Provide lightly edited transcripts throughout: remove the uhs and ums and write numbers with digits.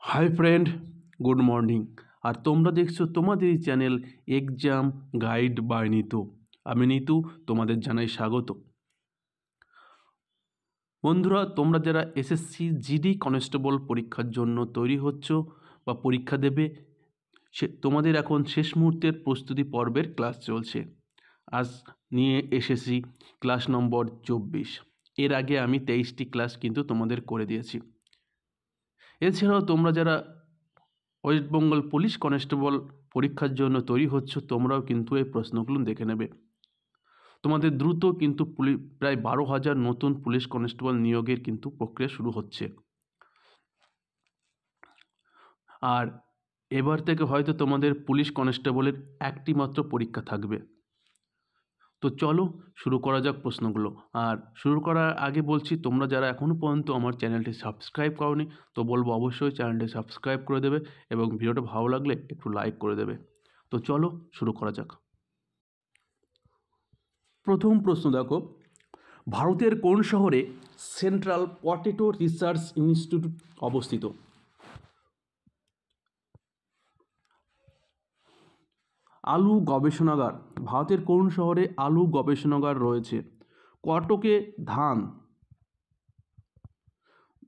High friend, good morning. আর তোমরা দেখছো তোমাদের এই channel exam guide by Nitu. আমি নিতু, তোমাদের জানাই স্বাগত। বন্ধুরা, তোমরা যারা এসএসসি জিডি কনস্টেবল পরীক্ষার জন্য তৈরি হচ্ছ বা পরীক্ষা দেবে, তোমাদের এখন শেষ মুহূর্তের প্রস্তুতি পর্বের ক্লাস চলছে। আজ নিয়ে এসেছি ক্লাস নম্বর 24। এর আগে আমি 23টি ক্লাস কিন্তু তোমাদের করে দিয়েছি। এছাড়াও তোমরা যারা ওয়েস্ট বেঙ্গল পুলিশ কনস্টেবল পরীক্ষার জন্য তৈরি হচ্ছ, তোমরাও কিন্তু এই প্রশ্নগুলো দেখে নেবে। তোমাদের দ্রুত কিন্তু প্রায় 12,000 নতুন পুলিশ কনস্টেবল নিয়োগের কিন্তু প্রক্রিয়া শুরু হচ্ছে। আর এবার থেকে হয়তো তোমাদের পুলিশ কনস্টেবলের একটি মাত্র পরীক্ষা থাকবে। তো চলো শুরু করা যাক প্রশ্নগুলো। আর শুরু করার আগে বলছি, তোমরা যারা এখনও পর্যন্ত আমার চ্যানেলটি সাবস্ক্রাইব করোনি, তো বলবো অবশ্যই চ্যানেলটি সাবস্ক্রাইব করে দেবে এবং ভিডিওটা ভালো লাগলে একটু লাইক করে দেবে। তো চলো শুরু করা যাক। প্রথম প্রশ্ন দেখো, ভারতের কোন শহরে সেন্ট্রাল পটেটো রিসার্চ ইনস্টিটিউট অবস্থিত? আলু গবেষণাগার। ভারতের কোন শহরে আলু গবেষণাগার রয়েছে? কটকে ধান।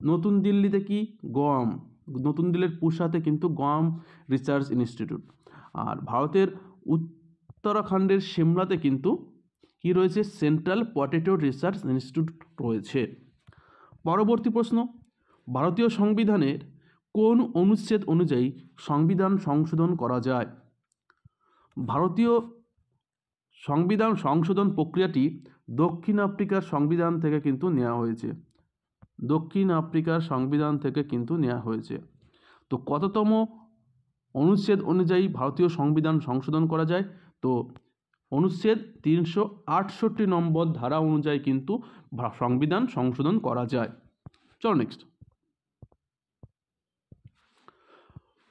নতুন দিল্লিতে কি? গম। নতুন দিল্লির পুসাতে কিন্তু গম রিসার্চ ইনস্টিটিউট। আর ভারতের উত্তরাখণ্ডের সিমলাতে কিন্তু কি রয়েছে? সেন্ট্রাল পটেটো রিসার্চ ইনস্টিটিউট রয়েছে। পরবর্তী প্রশ্ন, ভারতীয় সংবিধানের কোন অনুচ্ছেদ অনুযায়ী সংবিধান সংশোধন করা যায়? ভারতীয় সংবিধান সংশোধন প্রক্রিয়াটি দক্ষিণ আফ্রিকার সংবিধান থেকে কিন্তু নেওয়া হয়েছে। দক্ষিণ আফ্রিকার সংবিধান থেকে কিন্তু নেওয়া হয়েছে। তো কততম অনুচ্ছেদ অনুযায়ী ভারতীয় সংবিধান সংশোধন করা যায়? তো অনুচ্ছেদ 368 নম্বর ধারা অনুযায়ী কিন্তু সংবিধান সংশোধন করা যায়। চলো নেক্সট।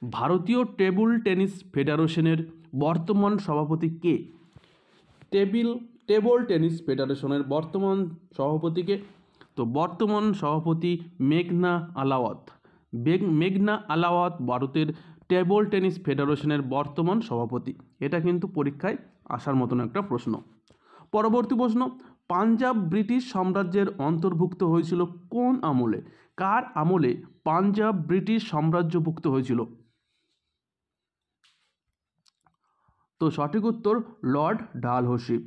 ভারতীয় টেবিল টেনিস ফেডারেশনের বর্তমান সভাপতি কে? টেবিল টেনিস ফেডারেশনের বর্তমান সভাপতি কে? তো বর্তমান সভাপতি মেঘনা আলাওয়াত। মেঘনা আলাওয়াত ভারতের টেবিল টেনিস ফেডারেশনের বর্তমান সভাপতি। এটা কিন্তু পরীক্ষায় আসার মতন একটা প্রশ্ন। পরবর্তী প্রশ্ন, পাঞ্জাব ব্রিটিশ সাম্রাজ্যের অন্তর্ভুক্ত হয়েছিল কোন আমলে? কার আমলে পাঞ্জাব ব্রিটিশ সাম্রাজ্যভুক্ত হয়েছিল? তো সঠিক উত্তর লর্ড ডালহৌসি।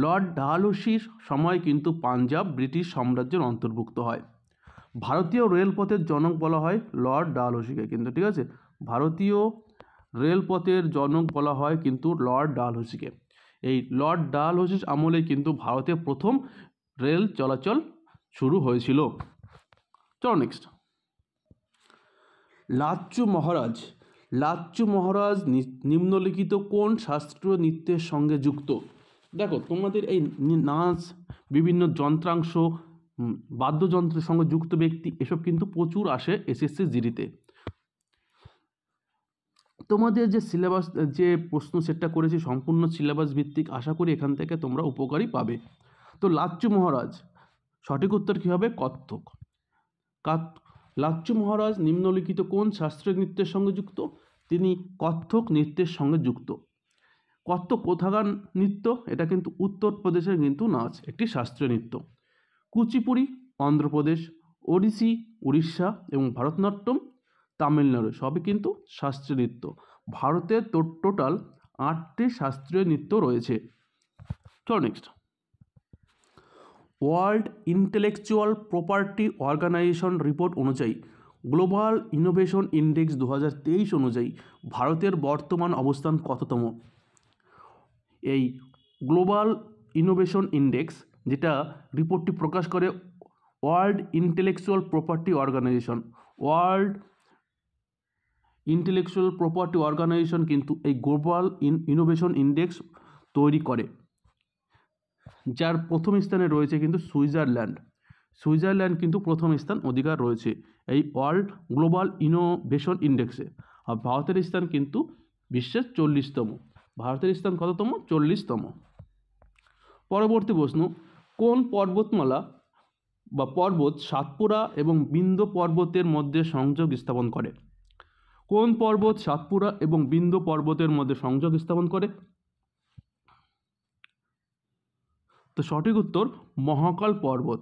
লর্ড ডালহৌসির সময় কিন্তু পাঞ্জাব ব্রিটিশ সাম্রাজ্যের অন্তর্ভুক্ত হয়। ভারতীয় রেলপথের জনক বলা হয় লর্ড ডালহৌসিকে কিন্তু, ঠিক আছে? ভারতীয় রেলপথের জনক বলা হয় কিন্তু লর্ড ডালহৌসিকে। এই লর্ড ডালহৌসির আমলে কিন্তু ভারতে প্রথম রেল চলাচল শুরু হয়েছিল। চলো নেক্সট। লাচ্চু মহারাজ নিম্নলিখিত কোন শাস্ত্রীয় নৃত্যের সঙ্গে যুক্ত? দেখো, তোমাদের এই নাচ, বিভিন্ন যন্ত্রাংশ, বাদ্যযন্ত্রের সঙ্গে যুক্ত ব্যক্তি, এসব কিন্তু প্রচুর আসে এসএসসি জিডিতে। তোমাদের যে সিলেবাস, যে প্রশ্ন সেটটা করেছি সম্পূর্ণ সিলেবাস ভিত্তিক, আশা করি এখান থেকে তোমরা উপকারী পাবে। তো লাচ্চু মহারাজ, সঠিক উত্তর কী হবে? কত্থক। লাচ্চু মহারাজ নিম্নলিখিত কোন শাস্ত্রীয় নৃত্যের সঙ্গে যুক্ত? তিনি কত্থক নৃত্যের সঙ্গে যুক্ত। কত্থক কোথাকার নৃত্য? এটা কিন্তু উত্তরপ্রদেশের কিন্তু নাচ, একটি শাস্ত্রীয় নৃত্য। কুচিপুড়ি অন্ধ্রপ্রদেশ, ওড়িশি উড়িষ্যা এবং ভারতনাট্যম তামিলনাড়ু, সবই কিন্তু শাস্ত্রীয় নৃত্য। ভারতে টোটাল 8টি শাস্ত্রীয় নৃত্য রয়েছে। চলো next. World intellectual property organisation report অনুযায়ী গ্লোবাল ইনোভেশন ইন্ডেক্স 2023 অনুযায়ী ভারতের বর্তমান অবস্থান কততম? এই গ্লোবাল ইনোভেশন ইন্ডেক্স, যেটা রিপোর্টটি প্রকাশ করে world intellectual property organisation, world intellectual property organisation কিন্তু এই গ্লোবাল ইনোভেশন ইন্ডেক্স তৈরি করে, যার প্রথম স্থানে রয়েছে কিন্তু সুইজারল্যান্ড কিন্তু প্রথম স্থান অধিকার রয়েছে এই ওয়ার্ল্ড গ্লোবাল ইনোভেশন ইন্ডেক্সে। আর ভারতের স্থান কিন্তু বিশ্বের 40তম। ভারতের স্থান কততম? 40তম। পরবর্তী প্রশ্ন, কোন পর্বতমালা বা পর্বত সাতপুরা এবং বিন্ধ্য পর্বতের মধ্যে সংযোগ স্থাপন করে? কোন পর্বত সাতপুরা এবং বিন্ধ্য পর্বতের মধ্যে সংযোগ স্থাপন করে? তো সঠিক উত্তর মহাকাল পর্বত।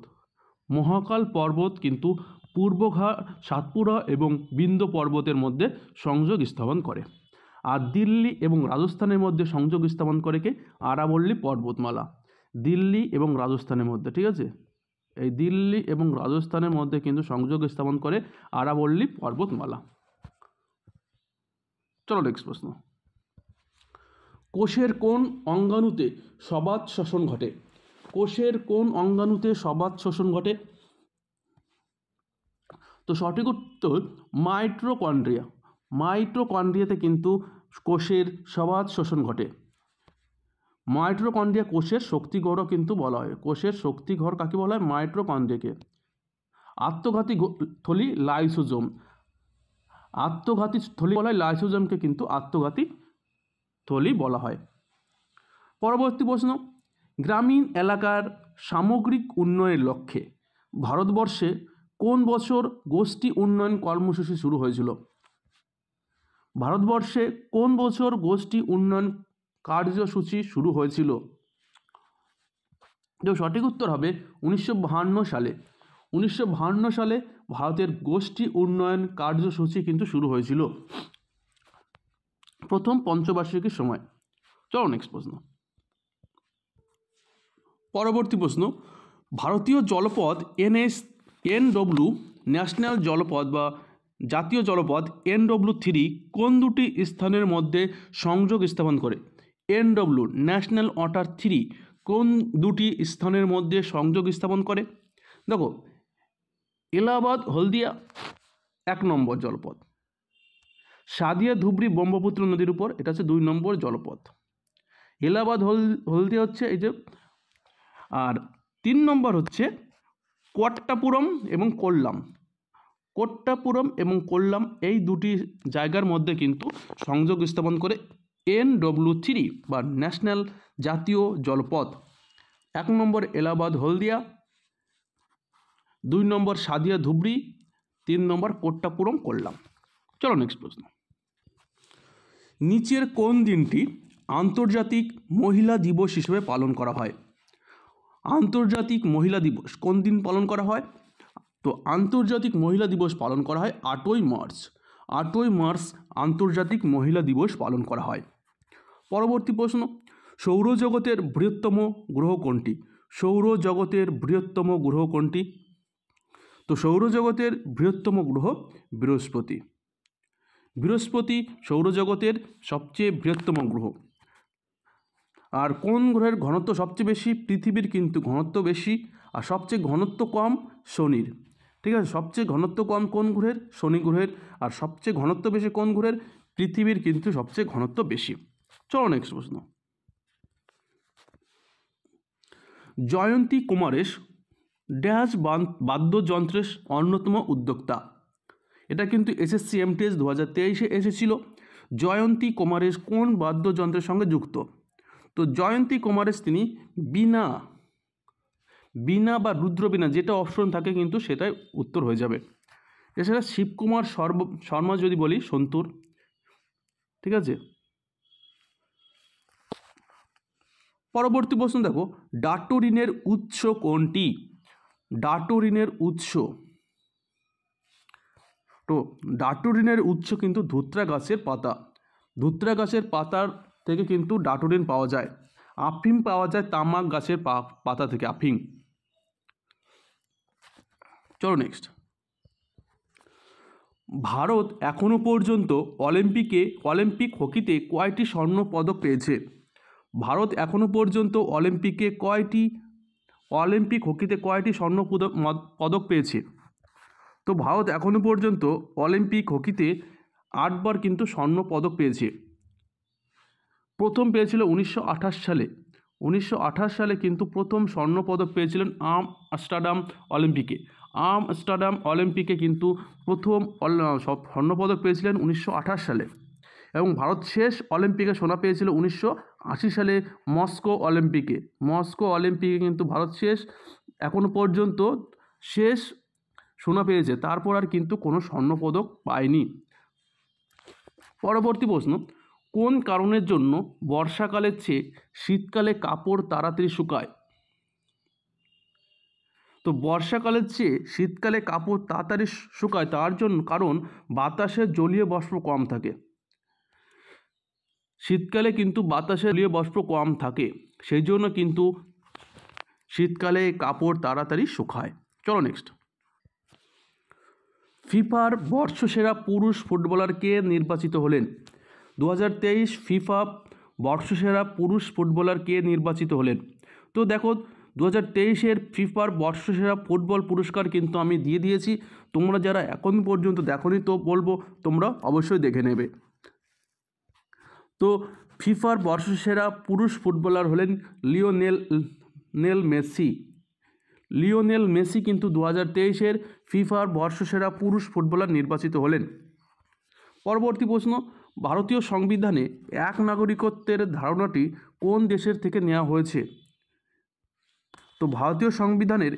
মহাকাল পর্বত কিন্তু পূর্বঘাট, সাতপুরা এবং বিন্ধ্য পর্বতের মধ্যে সংযোগ স্থাপন করে। আর দিল্লি এবং রাজস্থানের মধ্যে সংযোগ স্থাপন করে কে? আরাবল্লী পর্বতমালা। দিল্লি এবং রাজস্থানের মধ্যে, ঠিক আছে, এই দিল্লি এবং রাজস্থানের মধ্যে কিন্তু সংযোগ স্থাপন করে আরাবল্লী পর্বতমালা। চলো নেক্সট প্রশ্ন। কোষের কোন অঙ্গাণুতে সবাত শ্বসন ঘটে? কোষের কোন অঙ্গাণুতে সবাত শ্বসন ঘটে? তো সঠিক উত্তর মাইটোকন্ড্রিয়া। মাইটোকন্ড্রিয়াতে কিন্তু কোষের সবাত শ্বসন ঘটে। মাইটোকন্ড্রিয়া কোষের শক্তিঘরও কিন্তু বলা হয়। কোষের শক্তিঘর কাকে বলা হয়? মাইটোকন্ড্রিয়াকে। আত্মঘাতী থলি লাইসোজোম। আত্মঘাতী থলি বলা হয় লাইসোজোমকে, কিন্তু আত্মঘাতী থলি বলা হয়। পরবর্তী প্রশ্ন, গ্রামীণ এলাকার সামগ্রিক উন্নয়নের লক্ষ্যে ভারতবর্ষে কোন বছর গোষ্ঠী উন্নয়ন কর্মসূচি শুরু হয়েছিল? ভারতবর্ষে কোন বছর গোষ্ঠী উন্নয়ন কার্যসূচি শুরু হয়েছিল? তো সঠিক উত্তর হবে 1952 সালে। 1952 সালে ভারতের গোষ্ঠী উন্নয়ন কার্যসূচি কিন্তু শুরু হয়েছিল প্রথম পঞ্চবার্ষিকীর সময়। চলো নেক্সট প্রশ্ন। পরবর্তী প্রশ্ন, ভারতীয় জলপথ NW ন্যাশনাল জলপথ বা জাতীয় জলপথ NW3 কোন দুটি স্থানের মধ্যে সংযোগ স্থাপন করে? NW ন্যাশনাল ওয়াটার 3 কোন দুটি স্থানের মধ্যে সংযোগ স্থাপন করে? দেখো, এলাহাবাদ হলদিয়া 1 নম্বর জলপথ, সাদিয়া ধুবড়ি ব্রহ্মপুত্র নদীর উপর, এটা হচ্ছে 2 নম্বর জলপথ। এলাহাবাদ হলদিয়া হচ্ছে এই যে, আর 3 নম্বর হচ্ছে কোট্টাপুরম এবং কোল্লাম। কোট্টাপুরম এবং কোল্লাম এই দুটি জায়গার মধ্যে কিন্তু সংযোগ স্থাপন করে NW3 বা ন্যাশনাল জাতীয় জলপথ। 1 নম্বর এলাহাবাদ হলদিয়া, 2 নম্বর সাদিয়া ধুবড়ি, 3 নম্বর কোট্টাপুরম কোল্লাম। চলো নেক্সট প্রশ্ন। নিচের কোন দিনটি আন্তর্জাতিক মহিলা দিবস হিসেবে পালন করা হয়? আন্তর্জাতিক মহিলা দিবস কোন দিন পালন করা হয়? তো আন্তর্জাতিক মহিলা দিবস পালন করা হয় 8ই মার্চ। 8ই মার্চ আন্তর্জাতিক মহিলা দিবস পালন করা হয়। পরবর্তী প্রশ্ন, সৌরজগতের বৃহত্তম গ্রহ কোনটি? সৌরজগতের বৃহত্তম গ্রহ কোনটি? তো সৌরজগতের বৃহত্তম গ্রহ বৃহস্পতি। বৃহস্পতি সৌরজগতের সবচেয়ে বৃহত্তম গ্রহ। আর কোন গ্রহের ঘনত্ব সবচেয়ে বেশি? পৃথিবীর কিন্তু ঘনত্ব বেশি, আর সবচেয়ে ঘনত্ব কম শনির। ঠিক আছে, সবচেয়ে ঘনত্ব কম কোন গ্রহের? শনি গ্রহের। আর সবচেয়ে ঘনত্ব বেশি কোন গ্রহের? পৃথিবীর কিন্তু সবচেয়ে ঘনত্ব বেশি। চলো নেক্সট প্রশ্ন। জয়ন্তী কুমারেশ ড্যাশ বাদ্যযন্ত্রের অন্যতম উদ্যোক্তা। এটা কিন্তু SSC MTS 2023-এ এসেছিল। জয়ন্তী কুমারেশ কোন বাদ্যযন্ত্রের সঙ্গে যুক্ত? তো জয়ন্তী কুমারেশ তিনি বীণা বা রুদ্রবীণা, যেটা অপশন থাকে কিন্তু সেটাই উত্তর হয়ে যাবে। এছাড়া শিবকুমার শর্মা যদি বলি সন্তুর। ঠিক আছে, পরবর্তী প্রশ্ন দেখো, ডাটোরিনের উৎস কোনটি? ডাটোরিনের উৎস, তো ডাটোরিনের উৎস কিন্তু ধুত্রা গাছের পাতা। ধুত্রা গাছের পাতার থেকে কিন্তু ডাটোরিন পাওয়া যায়। আফিম পাওয়া যায় তামাক গাছের পাতা থেকে, আফিম। চলো নেক্সট। ভারত এখনো পর্যন্ত অলিম্পিক হকিতে কয়টি স্বর্ণ পদক পেয়েছে? ভারত এখনো পর্যন্ত অলিম্পিক হকিতে কয়টি স্বর্ণ পদক পেয়েছে? তো ভারত এখনো পর্যন্ত অলিম্পিক হকিতে 8বার কিন্তু স্বর্ণ পদক পেয়েছে। প্রথম পেয়েছিল 1928 সালে। 1928 সালে কিন্তু প্রথম স্বর্ণ পদক পেয়েছিলেন আমস্টারডাম অলিম্পিকে। আমস্টারডাম অলিম্পিকে কিন্তু প্রথম স্বর্ণপদক পেয়েছিলেন 1928 সালে। এবং ভারত শেষ অলিম্পিকে সোনা পেয়েছিল 1980 সালে মস্কো অলিম্পিকে। মস্কো অলিম্পিকে কিন্তু ভারত এখনো পর্যন্ত শেষ সোনা পেয়েছে, তারপর আর কিন্তু কোনো স্বর্ণপদক পায়নি। পরবর্তী প্রশ্ন, কোন কারণের জন্য বর্ষাকালের চেয়ে শীতকালে কাপড় তাড়াতাড়ি শুকায়? তো বর্ষাকালের চেয়ে শীতকালে কাপড় তাড়াতাড়ি শুকায় তার জন্য কারণ বাতাসে জলীয় বাষ্প কম থাকে। শীতকালে কিন্তু বাতাসে জলীয় বাষ্প কম থাকে, সেই জন্য কিন্তু শীতকালে কাপড় তাড়াতাড়ি শুকায়। চলো নেক্সট। ফিফার বর্ষসেরা পুরুষ ফুটবলার কে নির্বাচিত হলেন? 2023 ফিফা বর্ষসেরা পুরুষ ফুটবলার কে নির্বাচিত হলেন? তো দেখো 2023 ফিফার বর্ষসেরা ফুটবল পুরস্কার কিন্তু আমি দিয়ে দিয়েছি, তোমরা যারা এখন পর্যন্ত দেখোনি তো বলবো তোমরা অবশ্যই দেখে নেবে। তো ফিফার বর্ষসেরা পুরুষ ফুটবলার হলেন লিওনেল মেসি। লিওনেল মেসি কিন্তু 2023 ফিফার বর্ষসেরা পুরুষ ফুটবলার নির্বাচিত হলেন। পরবর্তী প্রশ্ন, ভারতীয় সংবিধানে এক নাগরিকত্বের ধারণাটি কোন দেশের থেকে নেওয়া হয়েছে? তো ভারতীয় সংবিধানের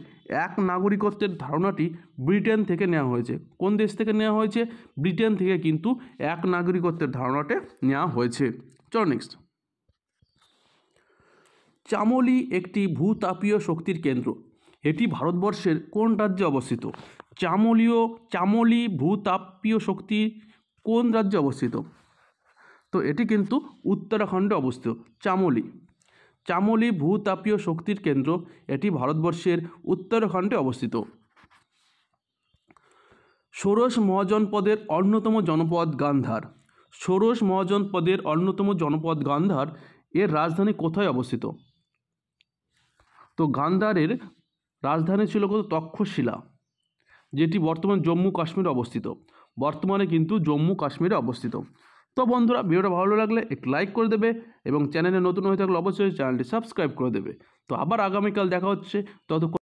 এক নাগরিকত্বের ধারণাটি ব্রিটেন থেকে নেওয়া হয়েছে। কোন দেশ থেকে নেওয়া হয়েছে? ব্রিটেন থেকে কিন্তু এক নাগরিকত্বের ধারণাটা নেওয়া হয়েছে। চলো নেক্সট। চামোলি একটি ভূতাপীয় শক্তির কেন্দ্র, এটি ভারতবর্ষের কোন রাজ্যে অবস্থিত? চামোলি ভূতাপীয় শক্তি কোন রাজ্যে অবস্থিত? তো এটি কিন্তু উত্তরাখণ্ডে অবস্থিত। চামোলি ভূতাপীয় শক্তির কেন্দ্র, এটি ভারতবর্ষের উত্তরাখণ্ডে অবস্থিত। ষোড়শ মহাজনপদের অন্যতম জনপদ গান্ধার। ষোড়শ মহাজনপদের অন্যতম জনপদ গান্ধার, এর রাজধানী কোথায় অবস্থিত? তো গান্ধারের রাজধানী ছিল তক্ষশিলা, যেটি বর্তমান জম্মু কাশ্মীরে অবস্থিত। বর্তমানে কিন্তু জম্মু কাশ্মীরে অবস্থিত। তো বন্ধুরা, ভিডিওটা ভালো লাগলে একটু লাইক করে দেবে এবং চ্যানেলে নতুন হয়ে থাকলে অবশ্যই চ্যানেলটি সাবস্ক্রাইব করে দেবে। তো আবার আগামীকাল দেখা হচ্ছে, ততক্ষণ